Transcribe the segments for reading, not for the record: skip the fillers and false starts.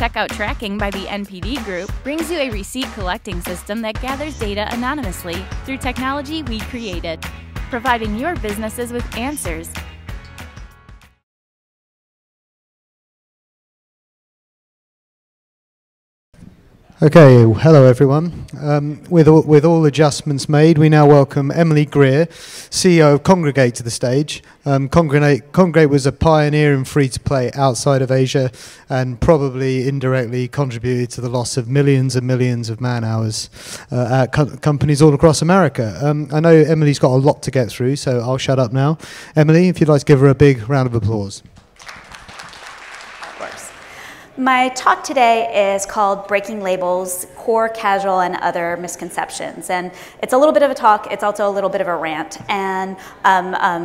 checkout tracking by the NPD Group brings you a receipt collecting system that gathers data anonymously through technology we created, providing your businesses with answers. Okay, hello everyone. With all adjustments made, we now welcome Emily Greer, CEO of Kongregate, to the stage. Kongregate was a pioneer in free-to-play outside of Asia and probably indirectly contributed to the loss of millions and millions of man-hours at companies all across America. I know Emily's got a lot to get through, so I'll shut up now. Emily, if you'd like to give her a big round of applause. My talk today is called Breaking Labels, Core, Casual, and Other Misconceptions. And it's a little bit of a talk, it's also a little bit of a rant. And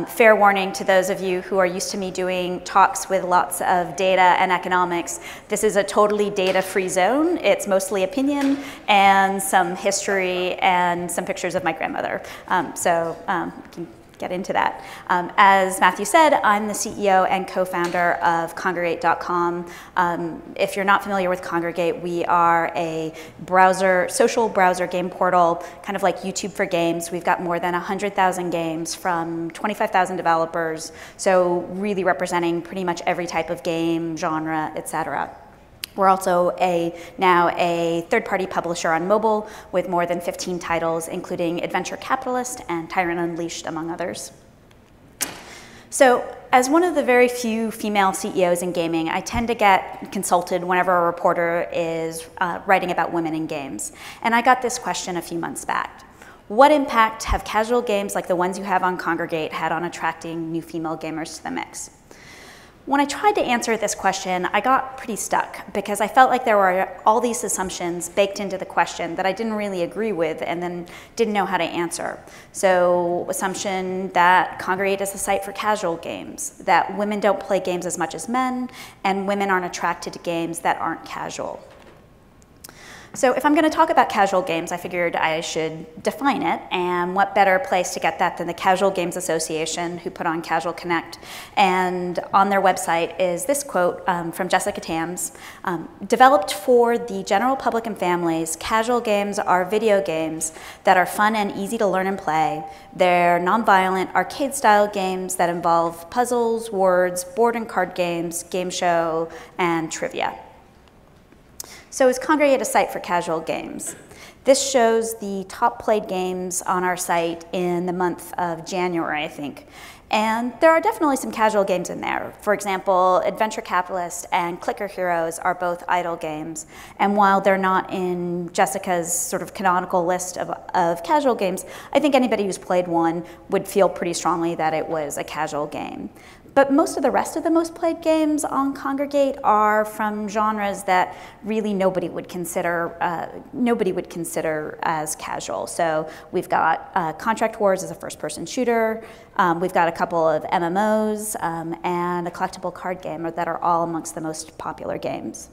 fair warning to those of you who are used to me doing talks with lots of data and economics, this is a totally data-free zone. It's mostly opinion and some history and some pictures of my grandmother. We can get into that. As Matthew said, I'm the CEO and co-founder of Kongregate.com. If you're not familiar with Kongregate, we are a social browser game portal, kind of like YouTube for games. We've got more than 100,000 games from 25,000 developers, so really representing pretty much every type of game, genre, etc. We're also now a third-party publisher on mobile with more than 15 titles, including Adventure Capitalist and Tyrant Unleashed, among others. So, as one of the very few female CEOs in gaming, I tend to get consulted whenever a reporter is writing about women in games. And I got this question a few months back. What impact have casual games like the ones you have on Kongregate had on attracting new female gamers to the mix? When I tried to answer this question, I got pretty stuck because I felt like there were all these assumptions baked into the question that I didn't really agree with and then didn't know how to answer. So, assumption that Kongregate is a site for casual games, that women don't play games as much as men, and women aren't attracted to games that aren't casual. So if I'm going to talk about casual games, I figured I should define it, and what better place to get that than the Casual Games Association, who put on Casual Connect. And on their website is this quote from Jessica Tams. Developed for the general public and families, casual games are video games that are fun and easy to learn and play. They're nonviolent, arcade-style games that involve puzzles, words, board and card games, game show, and trivia. So is Kongregate a site for casual games? This shows the top played games on our site in the month of January, I think. And there are definitely some casual games in there. For example, Adventure Capitalist and Clicker Heroes are both idle games. And while they're not in Jessica's sort of canonical list of casual games, I think anybody who's played one would feel pretty strongly that it was a casual game. But most of the rest of the most played games on Kongregate are from genres that really nobody would consider as casual. So we've got Contract Wars as a first-person shooter. We've got a couple of MMOs and a collectible card game that are all amongst the most popular games.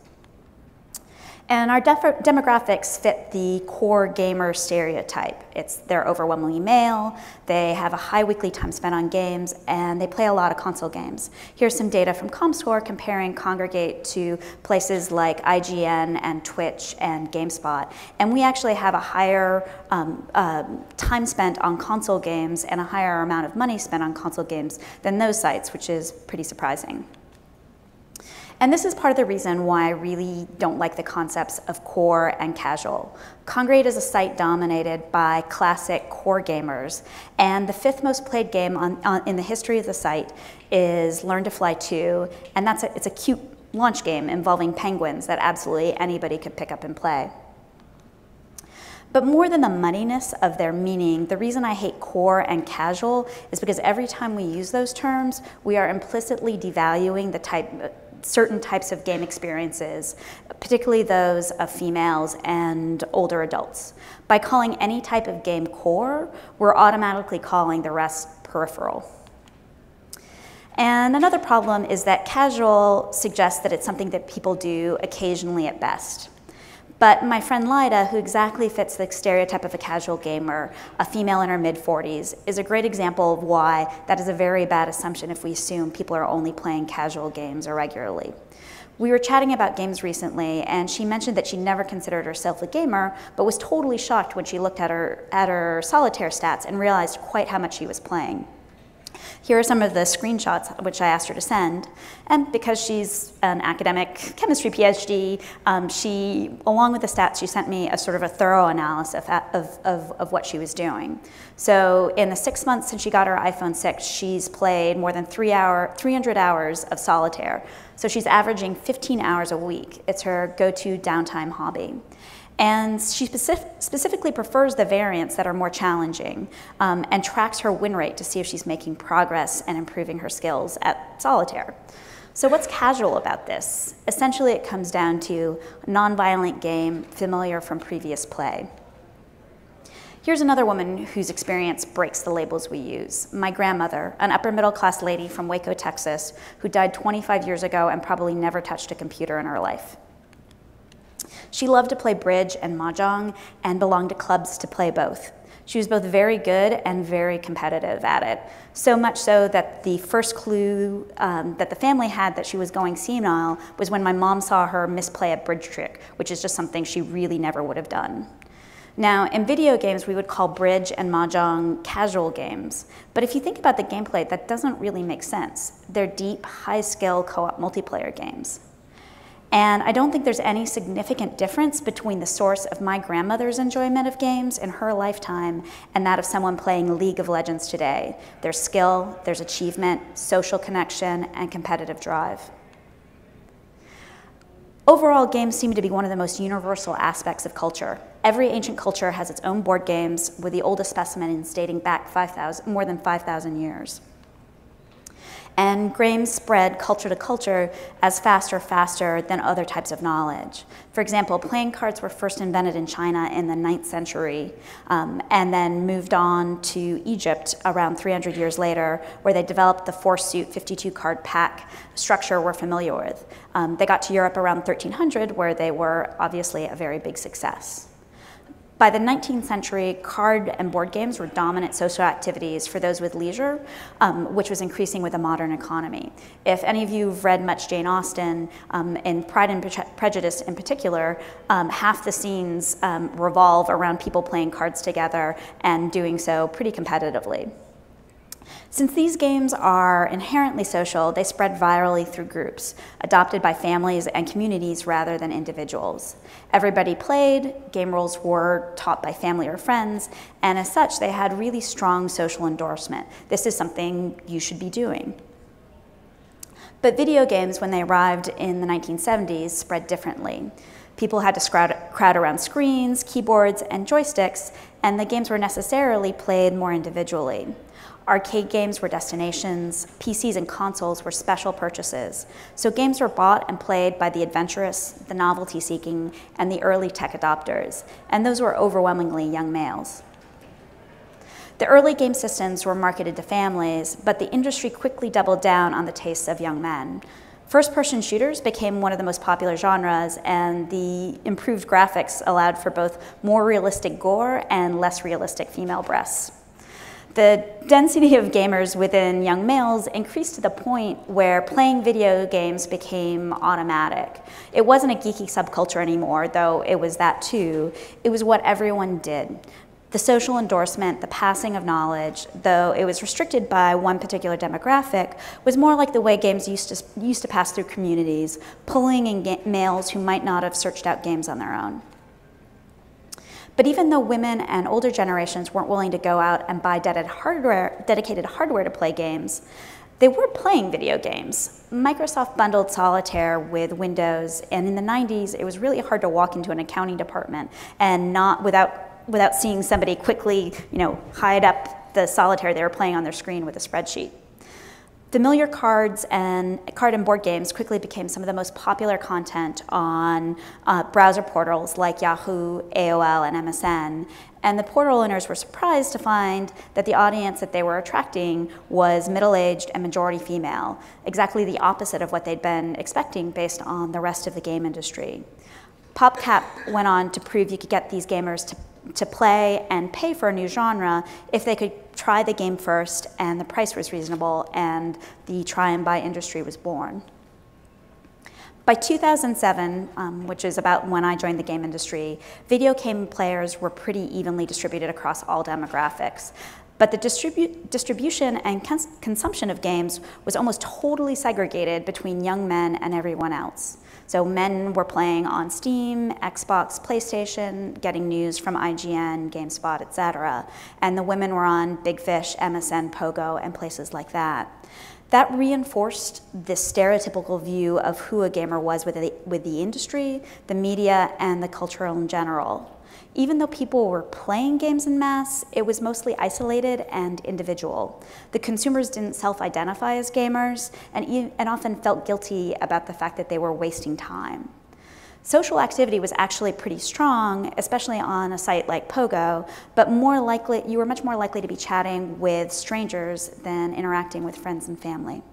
And our demographics fit the core gamer stereotype. They're overwhelmingly male, they have a high weekly time spent on games, and they play a lot of console games. Here's some data from ComScore comparing Kongregate to places like IGN and Twitch and GameSpot. And we actually have a higher time spent on console games and a higher amount of money spent on console games than those sites, which is pretty surprising. And this is part of the reason why I really don't like the concepts of core and casual. Kongregate is a site dominated by classic core gamers, and the 5th most played game in the history of the site is Learn to Fly 2, and it's a cute launch game involving penguins that absolutely anybody could pick up and play. But more than the moneyness of their meaning, the reason I hate core and casual is because every time we use those terms, we are implicitly devaluing certain types of game experiences, particularly those of females and older adults. By calling any type of game core, we're automatically calling the rest peripheral. And another problem is that casual suggests that it's something that people do occasionally at best. But my friend Lyda, who exactly fits the stereotype of a casual gamer, a female in her mid-40s, is a great example of why that is a very bad assumption if we assume people are only playing casual games irregularly. We were chatting about games recently, and she mentioned that she never considered herself a gamer, but was totally shocked when she looked at her solitaire stats and realized quite how much she was playing. Here are some of the screenshots which I asked her to send, and because she's an academic chemistry PhD, she, along with the stats, she sent me a sort of a thorough analysis of what she was doing. So in the 6 months since she got her iPhone 6, she's played more than 300 hours of solitaire. So she's averaging 15 hours a week. It's her go-to downtime hobby. And she specifically prefers the variants that are more challenging and tracks her win rate to see if she's making progress and improving her skills at solitaire. So what's casual about this? Essentially, it comes down to a non-violent game familiar from previous play. Here's another woman whose experience breaks the labels we use. My grandmother, an upper middle class lady from Waco, Texas, who died 25 years ago and probably never touched a computer in her life. She loved to play bridge and mahjong and belonged to clubs to play both. She was both very good and very competitive at it, so much so that the first clue that the family had that she was going senile was when my mom saw her misplay a bridge trick, which is just something she really never would have done. Now, in video games, we would call bridge and mahjong casual games, but if you think about the gameplay, that doesn't really make sense. They're deep, high-skill co-op multiplayer games. And I don't think there's any significant difference between the source of my grandmother's enjoyment of games in her lifetime and that of someone playing League of Legends today. There's skill, there's achievement, social connection, and competitive drive. Overall, games seem to be one of the most universal aspects of culture. Every ancient culture has its own board games, with the oldest specimens dating back more than 5,000 years. And games spread culture to culture as faster than other types of knowledge. For example, playing cards were first invented in China in the 9th century and then moved on to Egypt around 300 years later, where they developed the 4-suit 52-card pack structure we're familiar with. They got to Europe around 1300, where they were obviously a very big success. By the 19th century, card and board games were dominant social activities for those with leisure, which was increasing with the modern economy. If any of you have read much Jane Austen, in Pride and Prejudice in particular, half the scenes revolve around people playing cards together and doing so pretty competitively. Since these games are inherently social, they spread virally through groups, adopted by families and communities rather than individuals. Everybody played, game rules were taught by family or friends, and as such, they had really strong social endorsement. This is something you should be doing. But video games, when they arrived in the 1970s, spread differently. People had to crowd around screens, keyboards, and joysticks, and the games were necessarily played more individually. Arcade games were destinations, PCs and consoles were special purchases. So games were bought and played by the adventurous, the novelty-seeking, and the early tech adopters, and those were overwhelmingly young males. The early game systems were marketed to families, but the industry quickly doubled down on the tastes of young men. First-person shooters became one of the most popular genres, and the improved graphics allowed for both more realistic gore and less realistic female breasts. The density of gamers within young males increased to the point where playing video games became automatic. It wasn't a geeky subculture anymore, though it was that too. It was what everyone did. The social endorsement, the passing of knowledge, though it was restricted by one particular demographic, was more like the way games used to pass through communities, pulling in males who might not have searched out games on their own. But even though women and older generations weren't willing to go out and buy dedicated hardware to play games, they were playing video games. Microsoft bundled solitaire with Windows, and in the 90s, it was really hard to walk into an accounting department and not without seeing somebody quickly, hide up the solitaire they were playing on their screen with a spreadsheet. Familiar card and board games quickly became some of the most popular content on browser portals like Yahoo, AOL, and MSN. And the portal owners were surprised to find that the audience that they were attracting was middle-aged and majority female, exactly the opposite of what they'd been expecting based on the rest of the game industry. PopCap went on to prove you could get these gamers to play and pay for a new genre if they could try the game first and the price was reasonable and the try and buy industry was born. By 2007, which is about when I joined the game industry, video game players were pretty evenly distributed across all demographics. But the distribution and consumption of games was almost totally segregated between young men and everyone else. So men were playing on Steam, Xbox, PlayStation, getting news from IGN, GameSpot, etc. And the women were on Big Fish, MSN, Pogo, and places like that. That reinforced this stereotypical view of who a gamer was with the industry, the media, and the culture in general. Even though people were playing games en masse, it was mostly isolated and individual. The consumers didn't self-identify as gamers and often felt guilty about the fact that they were wasting time. Social activity was actually pretty strong, especially on a site like Pogo, but you were much more likely to be chatting with strangers than interacting with friends and family.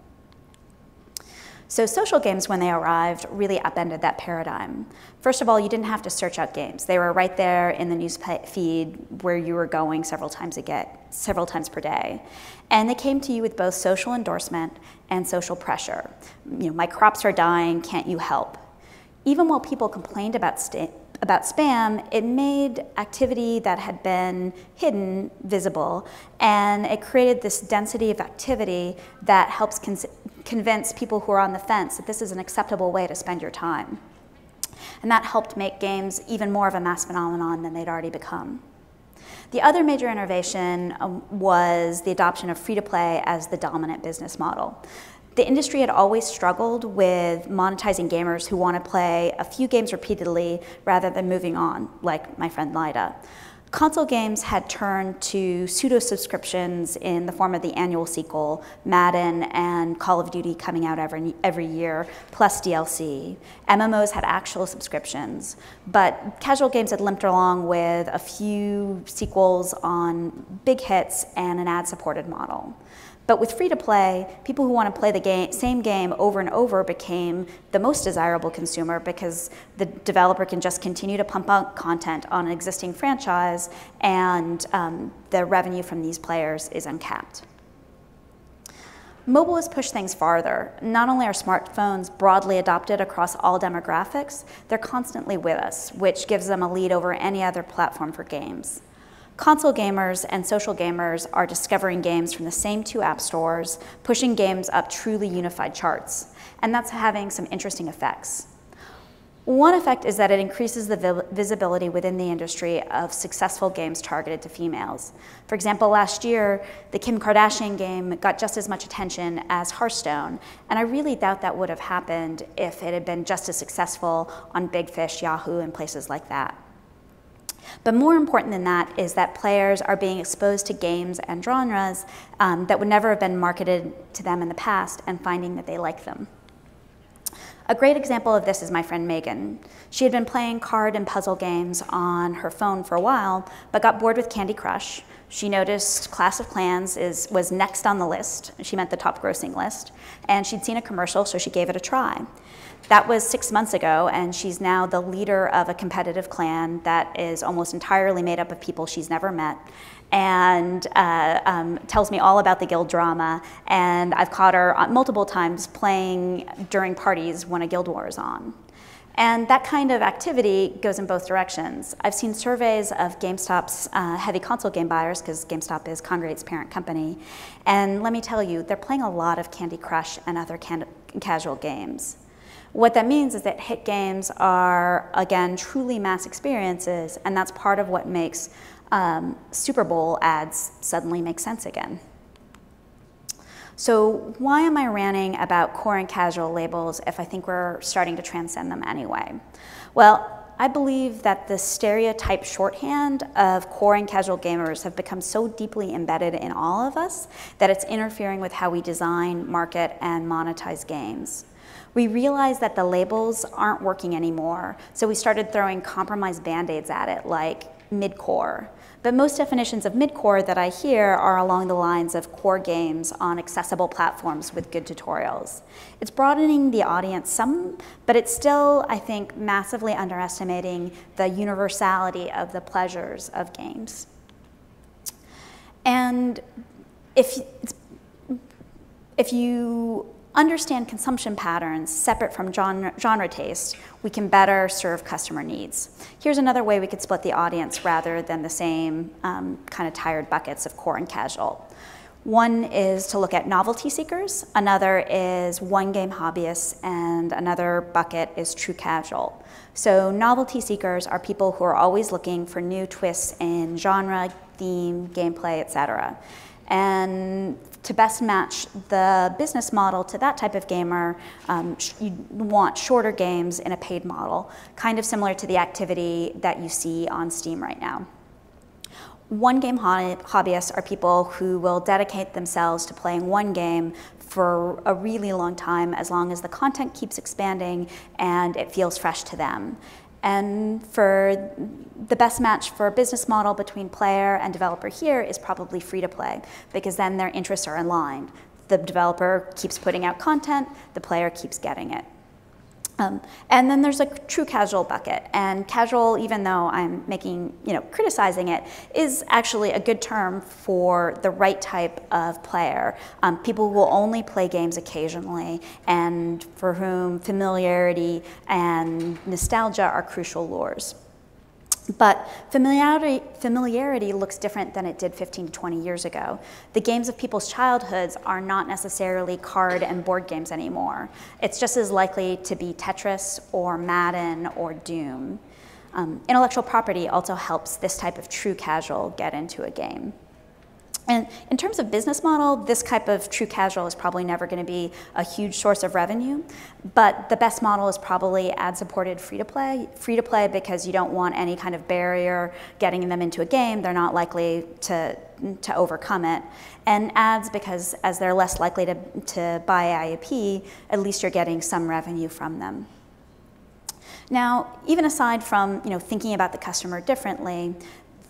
So social games, when they arrived, really upended that paradigm. First of all, you didn't have to search out games. They were right there in the news feed where you were going several times per day. And they came to you with both social endorsement and social pressure. You know, my crops are dying, can't you help? Even while people complained about spam, it made activity that had been hidden visible, and it created this density of activity that helps convince people who are on the fence that this is an acceptable way to spend your time. And that helped make games even more of a mass phenomenon than they'd already become. The other major innovation was the adoption of free-to-play as the dominant business model. The industry had always struggled with monetizing gamers who want to play a few games repeatedly rather than moving on, like my friend Lyda. Console games had turned to pseudo-subscriptions in the form of the annual sequel, Madden and Call of Duty coming out every year, plus DLC. MMOs had actual subscriptions, but casual games had limped along with a few sequels on big hits and an ad-supported model. But with free-to-play, people who want to play the same game over and over became the most desirable consumer because the developer can just continue to pump out content on an existing franchise, and the revenue from these players is uncapped. Mobile has pushed things farther. Not only are smartphones broadly adopted across all demographics, they're constantly with us, which gives them a lead over any other platform for games. Console gamers and social gamers are discovering games from the same two app stores, pushing games up truly unified charts. And that's having some interesting effects. One effect is that it increases the visibility within the industry of successful games targeted to females. For example, last year, the Kim Kardashian game got just as much attention as Hearthstone, and I really doubt that would have happened if it had been just as successful on Big Fish, Yahoo, and places like that. But more important than that is that players are being exposed to games and genres that would never have been marketed to them in the past and finding that they like them. A great example of this is my friend Megan. She had been playing card and puzzle games on her phone for a while, but got bored with Candy Crush. She noticed Clash of Clans was next on the list. She meant the top grossing list. And she'd seen a commercial, so she gave it a try. That was 6 months ago, and she's now the leader of a competitive clan that is almost entirely made up of people she's never met, and tells me all about the guild drama, and I've caught her multiple times playing during parties when a guild war is on. And that kind of activity goes in both directions. I've seen surveys of GameStop's heavy console game buyers, because GameStop is Kongregate's parent company, and let me tell you, they're playing a lot of Candy Crush and other casual games. What that means is that hit games are, again, truly mass experiences, and that's part of what makes Super Bowl ads suddenly make sense again. So why am I ranting about core and casual labels if I think we're starting to transcend them anyway? Well, I believe that the stereotype shorthand of core and casual gamers have become so deeply embedded in all of us that it's interfering with how we design, market, and monetize games. We realized that the labels aren't working anymore, so we started throwing compromised band-aids at it, like mid-core. But most definitions of mid-core that I hear are along the lines of core games on accessible platforms with good tutorials. It's broadening the audience some, but it's still, I think, massively underestimating the universality of the pleasures of games. And if you understand consumption patterns separate from genre taste, we can better serve customer needs. Here's another way we could split the audience rather than the same kind of tired buckets of core and casual. One is to look at novelty seekers, another is one-game hobbyists, and another bucket is true casual. So novelty seekers are people who are always looking for new twists in genre, theme, gameplay, etc. And to best match the business model to that type of gamer, you want shorter games in a paid model, kind of similar to the activity that you see on Steam right now. One-game hobbyists are people who will dedicate themselves to playing one game for a really long time, as long as the content keeps expanding and it feels fresh to them. And for the best match for a business model between player and developer here is probably free-to-play, because then their interests are aligned. The developer keeps putting out content, the player keeps getting it. And then there's a true casual bucket, and casual, even though I'm criticizing it, is actually a good term for the right type of player. People who will only play games occasionally, and for whom familiarity and nostalgia are crucial lures. But familiarity looks different than it did 15 to 20 years ago. The games of people's childhoods are not necessarily card and board games anymore. It's just as likely to be Tetris or Madden or Doom. Intellectual property also helps this type of true casual get into a game. And in terms of business model, this type of true casual is probably never going to be a huge source of revenue, but the best model is probably ad-supported free-to-play. Free-to-play because you don't want any kind of barrier getting them into a game. They're not likely to overcome it. And ads because as they're less likely to buy IAP, at least you're getting some revenue from them. Now, even aside from thinking about the customer differently,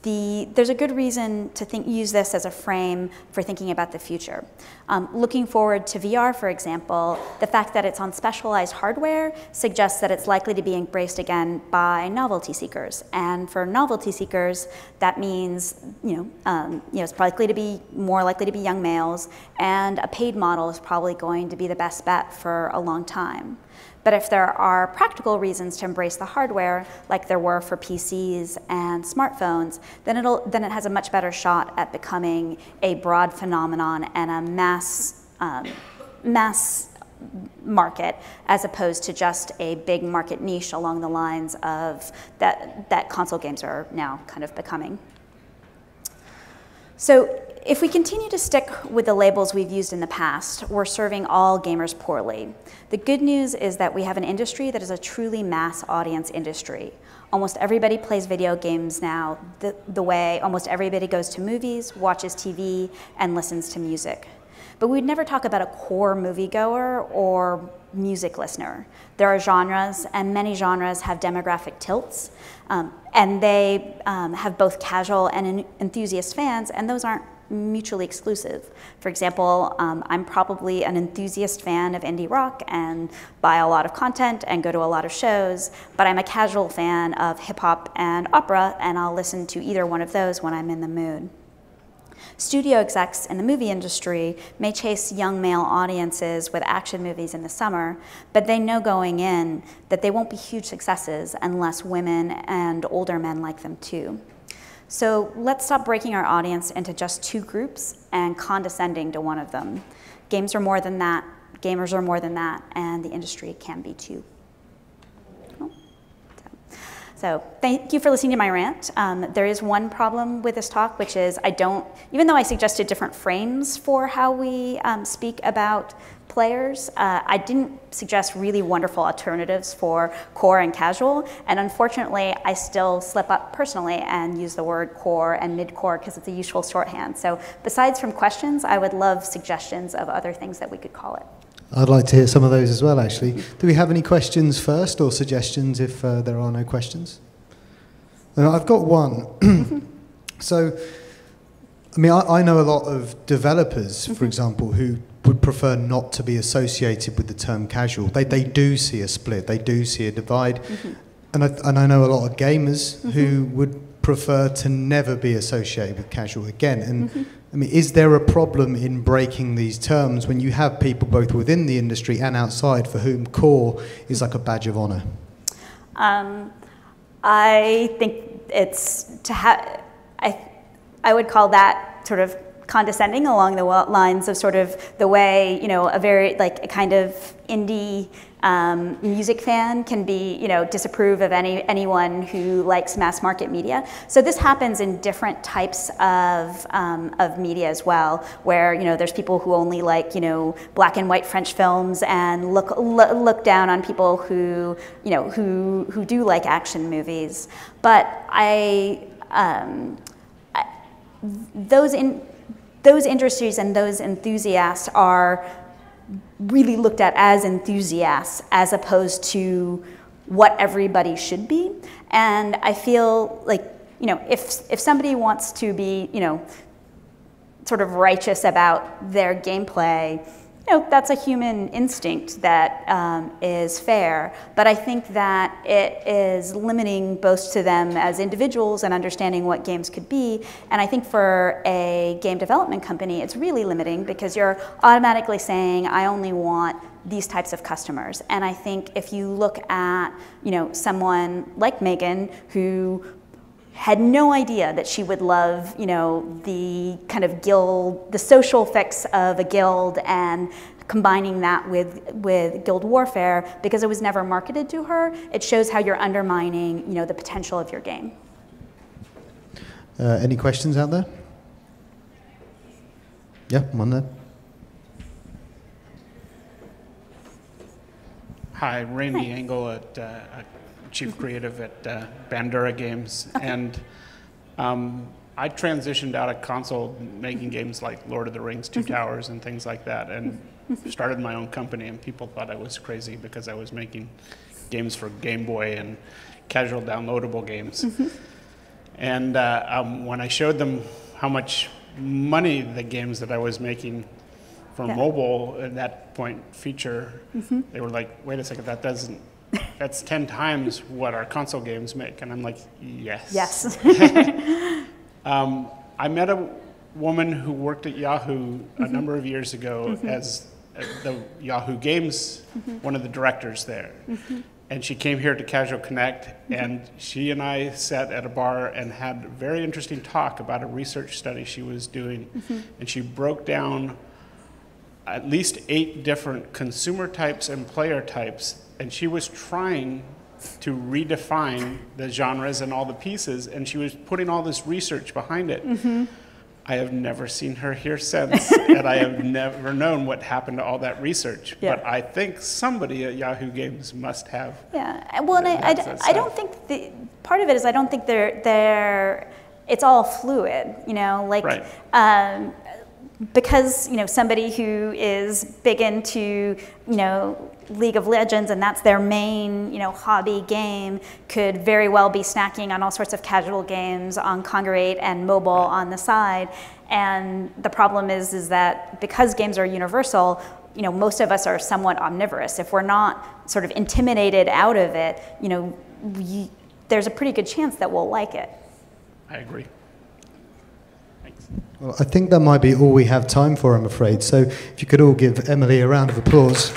there's a good reason to use this as a frame for thinking about the future. Looking forward to VR, for example, the fact that it's on specialized hardware suggests that it's likely to be embraced again by novelty seekers. And for novelty seekers, that means it's probably more likely to be young males, and a paid model is probably going to be the best bet for a long time. But if there are practical reasons to embrace the hardware, like there were for PCs and smartphones, then it has a much better shot at becoming a broad phenomenon and a mass market, as opposed to just a big market niche along the lines of that console games are now kind of becoming. So if we continue to stick with the labels we've used in the past, we're serving all gamers poorly. The good news is that we have an industry that is a truly mass audience industry. Almost everybody plays video games now the way almost everybody goes to movies, watches TV, and listens to music. But we'd never talk about a core moviegoer or music listener. There are genres, and many genres have demographic tilts, and they have both casual and enthusiast fans, and those aren't mutually exclusive. For example, I'm probably an enthusiast fan of indie rock and buy a lot of content and go to a lot of shows, but I'm a casual fan of hip hop and opera, and I'll listen to either one of those when I'm in the mood. Studio execs in the movie industry may chase young male audiences with action movies in the summer, but they know going in that they won't be huge successes unless women and older men like them too. So let's stop breaking our audience into just two groups and condescending to one of them. Games are more than that, gamers are more than that, and the industry can be too. So thank you for listening to my rant. There is one problem with this talk, which is even though I suggested different frames for how we speak about players, I didn't suggest really wonderful alternatives for core and casual. And unfortunately, I still slip up personally and use the word core and mid-core because it's a useful shorthand. So besides from questions, I would love suggestions of other things that we could call it. I'd like to hear some of those as well, actually. Do we have any questions first, or suggestions if there are no questions? I've got one. So, I mean, I know a lot of developers, for example, who would prefer not to be associated with the term casual. They do see a split, they do see a divide. And I know a lot of gamers who would prefer to never be associated with casual again. And I mean, is there a problem in breaking these terms when you have people both within the industry and outside for whom core is like a badge of honor? I think it's to have, I would call that sort of condescending along the lines of sort of the way, you know, a very, like a kind of indie music fan can be, you know, disapprove of anyone who likes mass market media. So this happens in different types of media as well, where, you know, there's people who only like, you know, black and white French films and look down on people who, you know, who do like action movies. But those industries and those enthusiasts are really looked at as enthusiasts as opposed to what everybody should be. And I feel like, you know, if somebody wants to be, you know, sort of righteous about their gameplay, you know, that's a human instinct that is fair. But I think that it is limiting both to them as individuals and understanding what games could be. And I think for a game development company, it's really limiting because you're automatically saying, I only want these types of customers. And I think if you look at, you know, someone like Megan, who had no idea that she would love, you know, the kind of guild, the social fix of a guild, and combining that with guild warfare because it was never marketed to her. It shows how you're undermining, you know, the potential of your game. Any questions out there? Yeah, one there. Hi, Randy Engel at Chief Creative at Bandura Games, and I transitioned out of console making games like Lord of the Rings, Two Towers, and things like that, and started my own company, and people thought I was crazy because I was making games for Game Boy and casual downloadable games. And when I showed them how much money the games that I was making for mobile at that point feature, they were like, wait a second, that's 10 times what our console games make. And I'm like, yes. Yes. I met a woman who worked at Yahoo a number of years ago as the Yahoo Games, one of the directors there. And she came here to Casual Connect, and she and I sat at a bar and had a very interesting talk about a research study she was doing. And she broke down at least 8 different consumer types and player types, and she was trying to redefine the genres and all the pieces, and she was putting all this research behind it. I have never seen her here since, and I have never known what happened to all that research. But I think somebody at Yahoo Games must have. Yeah, well, and I don't think part of it is I don't think it's all fluid, you know, like. Right. Because, you know, somebody who is big into, you know, League of Legends and that's their main, you know, hobby game could very well be snacking on all sorts of casual games on Congregate and mobile on the side. And the problem is that because games are universal, you know, most of us are somewhat omnivorous. If we're not sort of intimidated out of it, you know, there's a pretty good chance that we'll like it. I agree. Well, I think that might be all we have time for, I'm afraid. So if you could all give Emily a round of applause.